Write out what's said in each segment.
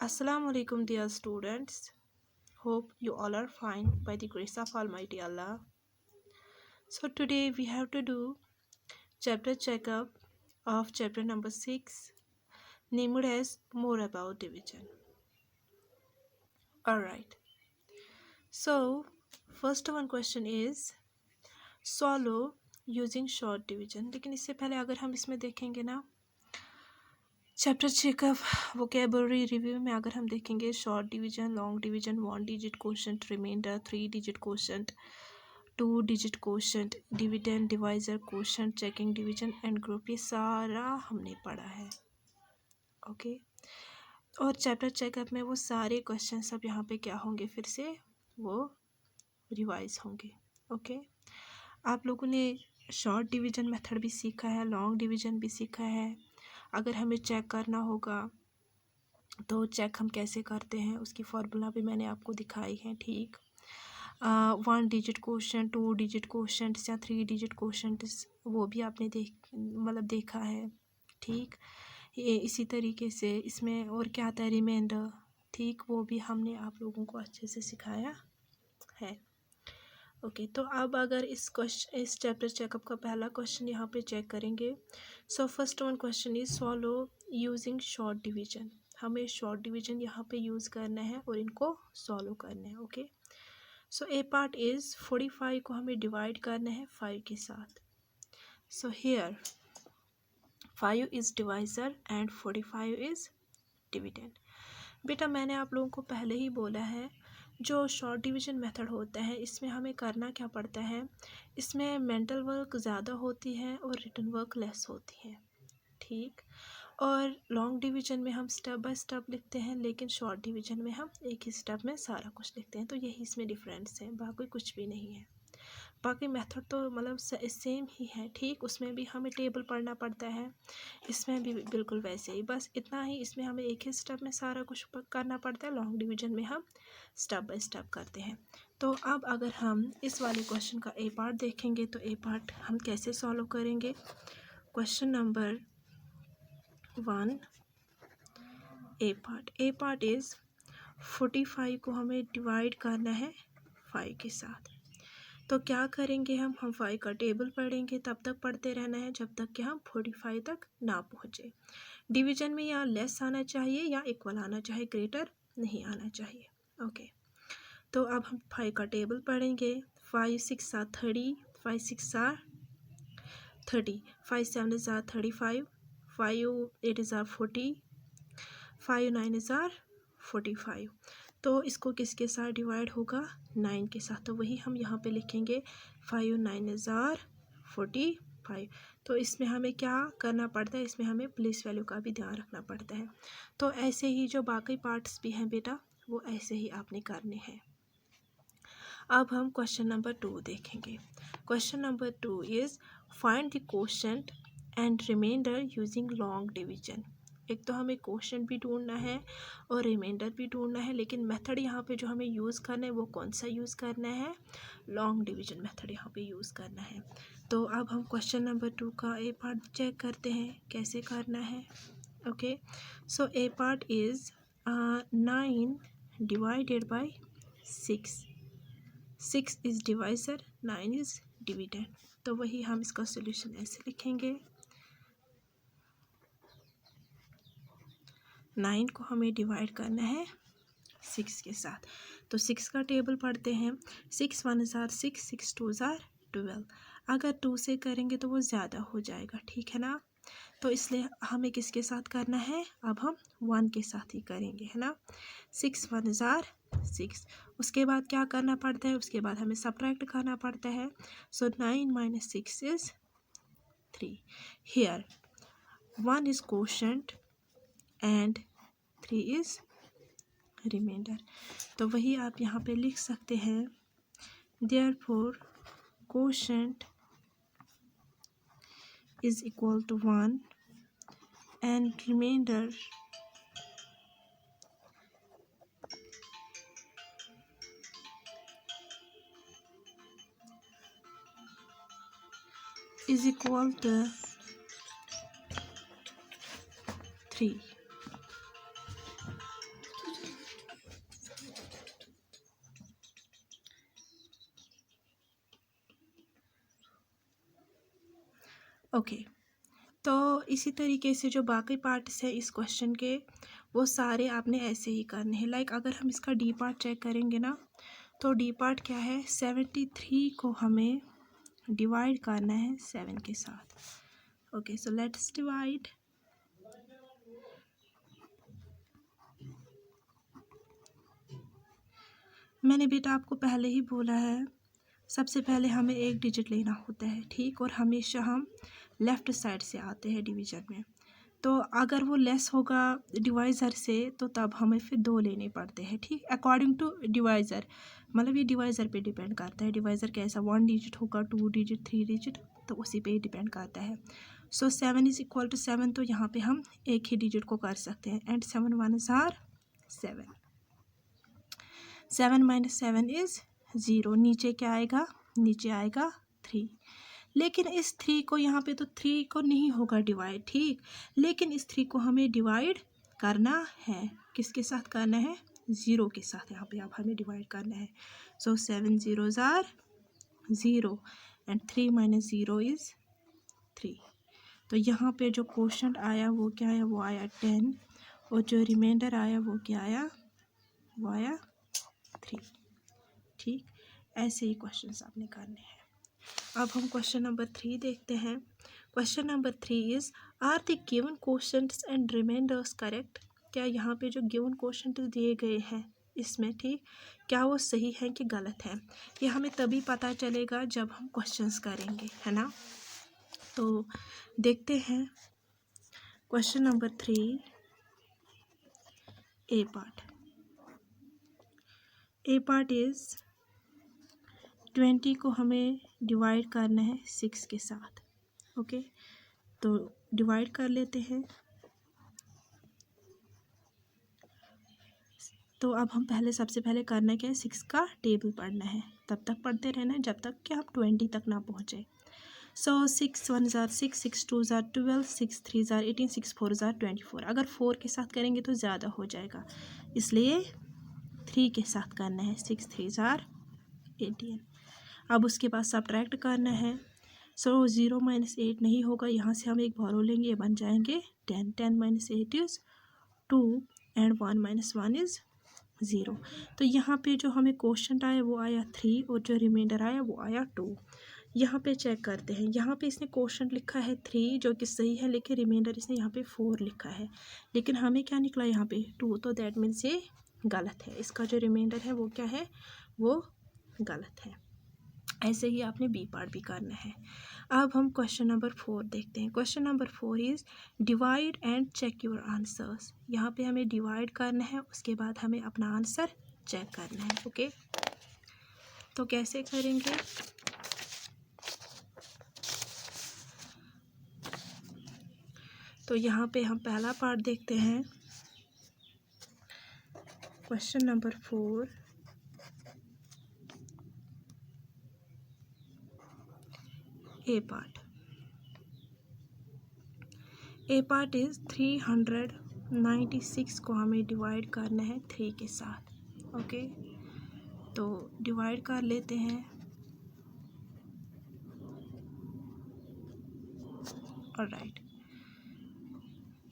Assalamu alaikum, dear students. Hope you all are fine by the grace of Almighty Allah. So today we have to do chapter checkup of chapter number 6, named as More About Division. Alright. So first one question is swallow using short division. लेकिन इससे पहले अगर हम इसमें देखेंगे ना chapter checkup vocabulary review में अगर हम देखेंगे short division, long division, 1 digit quotient, remainder, 3 digit quotient, 2 digit quotient, dividend, divisor, quotient, checking division and group, ये सारा हमने पढ़ा है। ओके, और चैप्टर चेकअप में वो सारे क्वेश्चन सब यहाँ पे क्या होंगे, फिर से वो रिवाइज होंगे। ओके, आप लोगों ने शॉर्ट डिवीजन मेथड भी सीखा है, लॉन्ग डिवीजन भी सीखा है। अगर हमें चेक करना होगा तो चेक हम कैसे करते हैं उसकी फार्मूला भी मैंने आपको दिखाई है। ठीक, 1 डिजिट क्वोशंट, 2 डिजिट क्वोशंट या 3 डिजिट क्वोशंट, वो भी आपने देखा है। ठीक, ये इसी तरीके से इसमें और क्या आता है, रिमाइंडर। ठीक, वो भी हमने आप लोगों को अच्छे से सिखाया है। ओके, तो अब अगर इस चैप्टर चेकअप का पहला क्वेश्चन यहाँ पे चेक करेंगे। So first one question is solve using short division. हमें शॉर्ट डिवीजन यहाँ पे यूज़ करना है और इनको सॉल्व करना है। Okay, so A part is 45 को हमें डिवाइड करना है 5 के साथ। So here 5 is divisor and 45 is dividend. बेटा मैंने आप लोगों को पहले ही बोला है जो शॉर्ट डिवीजन मेथड होता है इसमें हमें करना क्या पड़ता है, इसमें मेंटल वर्क ज़्यादा होती है और रिटन वर्क लेस होती है। ठीक, और लॉन्ग डिवीजन में हम स्टेप बाय स्टेप लिखते हैं, लेकिन शॉर्ट डिवीजन में हम एक ही स्टेप में सारा कुछ लिखते हैं। तो यही इसमें डिफरेंस है, बाकी कुछ भी नहीं है। बाकी मेथड तो मतलब सेम ही है। ठीक, उसमें भी हमें टेबल पढ़ना पड़ता है, इसमें भी बिल्कुल वैसे ही, बस इतना ही इसमें हमें एक ही स्टेप में सारा कुछ करना पड़ता है। लॉन्ग डिवीजन में हम स्टेप बाय स्टेप करते हैं। तो अब अगर हम इस वाले क्वेश्चन का ए पार्ट देखेंगे तो ए पार्ट हम कैसे सॉल्व करेंगे। Question number 1 A part is 45 को हमें डिवाइड करना है 5 के साथ। तो क्या करेंगे, हम 5 का टेबल पढ़ेंगे, तब तक पढ़ते रहना है जब तक कि हम 45 तक ना पहुँचे। डिवीजन में या लेस आना चाहिए या इक्वल आना चाहिए, ग्रेटर नहीं आना चाहिए। ओके, तो अब हम 5 का टेबल पढ़ेंगे। 5 6 are 30, 5 6 are 30, 5 7 is 35, 5 8 is 40, 5 9 is 45। तो इसको किसके साथ डिवाइड होगा, 9 के साथ। तो वही हम यहाँ पे लिखेंगे 5 9 is 45। तो इसमें हमें क्या करना पड़ता है, इसमें हमें प्लेस वैल्यू का भी ध्यान रखना पड़ता है। तो ऐसे ही जो बाकी पार्ट्स भी हैं बेटा वो ऐसे ही आपने करने हैं। अब हम क्वेश्चन नंबर 2 देखेंगे। Question number 2 is find the quotient and remainder using long division. एक तो हमें क्वोशंट भी ढूंढना है और रिमाइंडर भी ढूंढना है, लेकिन मेथड यहाँ पे जो हमें यूज़ करना है वो कौन सा यूज़ करना है, लॉन्ग डिवीजन मेथड यहाँ पे यूज़ करना है। तो अब हम क्वेश्चन नंबर 2 का ए पार्ट चेक करते हैं कैसे करना है। Okay, so A part is 9 divided by 6। 6 is divisor, 9 is dividend. तो वही हम इसका सोल्यूशन ऐसे लिखेंगे। 9 को हमें डिवाइड करना है 6 के साथ। तो 6 का टेबल पढ़ते हैं। 6 1 is 6, 6 2 is 12। अगर 2 से करेंगे तो वो ज़्यादा हो जाएगा, ठीक है ना। तो इसलिए हमें किसके साथ करना है, अब हम 1 के साथ ही करेंगे, है ना। 6 1 is 6। उसके बाद क्या करना पड़ता है, उसके बाद हमें सब्ट्रैक्ट करना पड़ता है। So 9 minus 6 is 3। Here 1 is quotient and 3 is remainder. तो वही आप यहाँ पे लिख सकते हैं, therefore quotient is equal to 1 and remainder is equal to 3। Okay, तो इसी तरीके से जो बाकी पार्ट्स है इस क्वेश्चन के वो सारे आपने ऐसे ही करने हैं। लाइक अगर हम इसका डी पार्ट चेक करेंगे ना, तो डी पार्ट क्या है, 73 को हमें डिवाइड करना है 7 के साथ। Okay, so let's divide. मैंने बेटा आपको पहले ही बोला है, सबसे पहले हमें एक डिजिट लेना होता है, ठीक, और हमेशा हम लेफ़्ट साइड से आते हैं डिवीज़न में। तो अगर वो लेस होगा डिवाइज़र से तो तब हमें फिर 2 लेने पड़ते हैं, ठीक, अकॉर्डिंग टू डिवाइज़र। मतलब ये डिवाइज़र पे डिपेंड करता है, डिवाइज़र कैसा 1 डिजिट होगा, 2 डिजिट, 3 डिजिट, तो उसी पे ही डिपेंड करता है। सो 7 इज़ इक्वल टू 7, तो यहाँ पे हम एक ही डिजिट को कर सकते हैं, and 7 1s are 7। 7 minus 7 is 0। नीचे क्या आएगा, नीचे आएगा 3। लेकिन इस 3 को यहाँ पे तो 3 को नहीं होगा डिवाइड, ठीक, लेकिन इस 3 को हमें डिवाइड करना है, किसके साथ करना है, 0 के साथ यहाँ पे अब हमें डिवाइड करना है। So 7 zeros are 0 and 3 minus 0 is 3। तो यहाँ पे जो क्वोशंट आया वो क्या आया, वो आया 10, और जो रिमाइंडर आया वो क्या आया, वो आया 3, ठीक। ऐसे ही क्वेश्चंस आपने करने हैं। अब हम क्वेश्चन नंबर 3 देखते हैं। Question number 3 is, are the given quotients and remainders correct. क्या यहाँ पे जो गिवन क्वोशंट दिए गए हैं इसमें, ठीक, क्या वो सही है कि गलत है, ये हमें तभी पता चलेगा जब हम क्वेश्चंस करेंगे, है ना। तो देखते हैं question number 3 A part. A part is 20 को हमें डिवाइड करना है 6 के साथ। ओके, तो डिवाइड कर लेते हैं। तो अब हम सबसे पहले करना क्या है, 6 का टेबल पढ़ना है, तब तक पढ़ते रहना है जब तक कि हम 20 तक ना पहुँचे। So 6 1s are 6, 6 2s are 12, 6 3s are 18, 6 4s are 24। अगर 4 के साथ करेंगे तो ज़्यादा हो जाएगा, इसलिए 3 के साथ करना है, 6 3s आर 18। अब उसके बाद सब्ट्रैक्ट करना है। सो 0 माइनस 8 नहीं होगा, यहाँ से हम एक भरो लेंगे, ये बन जाएंगे 10। 10 minus 8 is 2 and 1 minus 1 is 0। तो यहाँ पे जो हमें क्वोशंट आया वो आया 3, और जो रिमाइंडर आया वो आया 2। यहाँ पे चेक करते हैं, यहाँ पे इसने क्वोशंट लिखा है 3 जो कि सही है, लेकिन रिमाइंडर इसने यहाँ पे 4 लिखा है, लेकिन हमें क्या निकला यहाँ पे 2, तो दैट मीन्स ये गलत है, इसका जो रिमाइंडर है वो क्या है, वो गलत है। ऐसे ही आपने बी पार्ट भी करना है। अब हम क्वेश्चन नंबर 4 देखते हैं। Question number 4 is, divide and check your answers. यहाँ पे हमें डिवाइड करना है, उसके बाद हमें अपना आंसर चेक करना है। ओके, तो कैसे करेंगे, तो यहाँ पे हम पहला पार्ट देखते हैं। Question number 4 A part. A part is 396 को हमें डिवाइड करना है 3 के साथ। ओके, तो डिवाइड कर लेते हैं। ऑलराइट,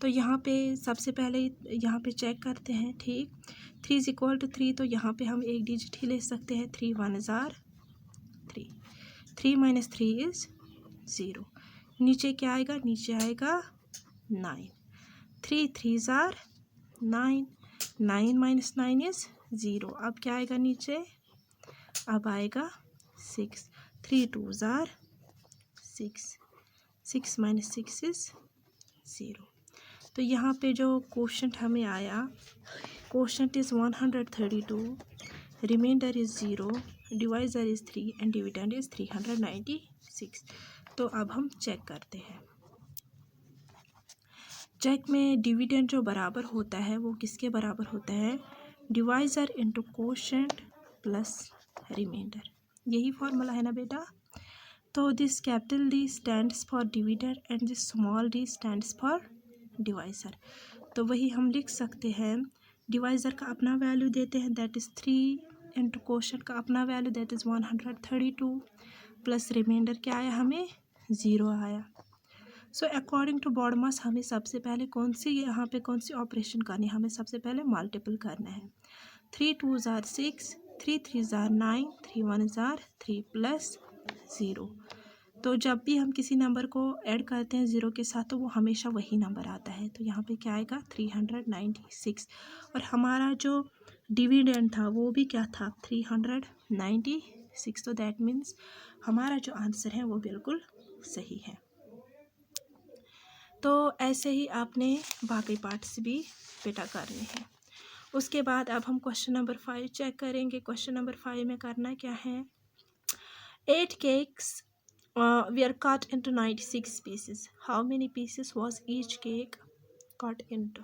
तो यहाँ पे सबसे पहले यहाँ पे चेक करते हैं, ठीक। 3 इज इक्वल टू 3, तो यहाँ पे हम एक डिजिट ही ले सकते हैं, 3 1s आर 3। 3 minus 3 is 0। नीचे क्या आएगा, नीचे आएगा 9। 3 3s आर 9। 9 minus 9 is 0। अब क्या आएगा नीचे, अब आएगा 6। 3 2s आर 6। 6 minus 6 is 0। तो यहाँ पे जो क्वोशंट हमें आया, quotient is 132, remainder is 0, divisor is 3 and dividend is 396। तो अब हम चेक करते हैं। चेक में डिविडेंड जो बराबर होता है वो किसके बराबर होता है, divisor into quotient plus remainder. यही फॉर्मूला है ना बेटा। तो this capital D stands for dividend and this small D stands for divisor. तो वही हम लिख सकते हैं, डिवाइज़र का अपना वैल्यू देते हैं, दैट इज़ 3, इंटू क्वोशंट का अपना value that is 132, plus remainder क्या आया हमें 0 आया। सो अकॉर्डिंग टू बॉडमास हमें सबसे पहले कौन सी ऑपरेशन करनी है, हमें सबसे पहले मल्टीपल करना है। 3 2 ज़ार 6, 3 3 ज़ार 9, 3 1 ज़ार 3 प्लस 0। तो जब भी हम किसी नंबर को ऐड करते हैं ज़ीरो के साथ तो वो हमेशा वही नंबर आता है। तो यहाँ पे क्या आएगा 396। और हमारा जो डिविडेंड था वो भी क्या था 396। तो दैट मीन्स हमारा जो आंसर है वो बिल्कुल सही है। तो ऐसे ही आपने बाकी पार्ट्स भी बेटा करने हैं। उसके बाद अब हम क्वेश्चन नंबर 5 चेक करेंगे। क्वेश्चन नंबर 5 में करना क्या है, 8 cakes were cut into 96 pieces. How many pieces was each cake cut into?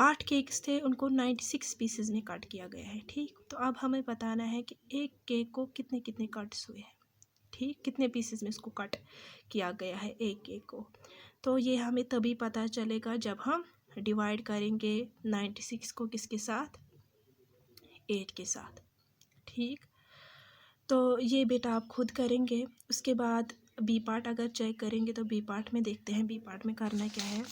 8 cakes थे, उनको 96 पीसेस में कट किया गया है। ठीक, तो अब हमें बताना है कि एक केक को कितने कितने कट्स हुए हैं। ठीक, कितने पीसेस में इसको कट किया गया है एक केक को। तो ये हमें तभी पता चलेगा जब हम डिवाइड करेंगे 96 को किसके साथ, 8 के साथ। ठीक, तो ये बेटा आप खुद करेंगे। उसके बाद बी पार्ट अगर चेक करेंगे तो बी पार्ट में देखते हैं बी पार्ट में करना क्या है।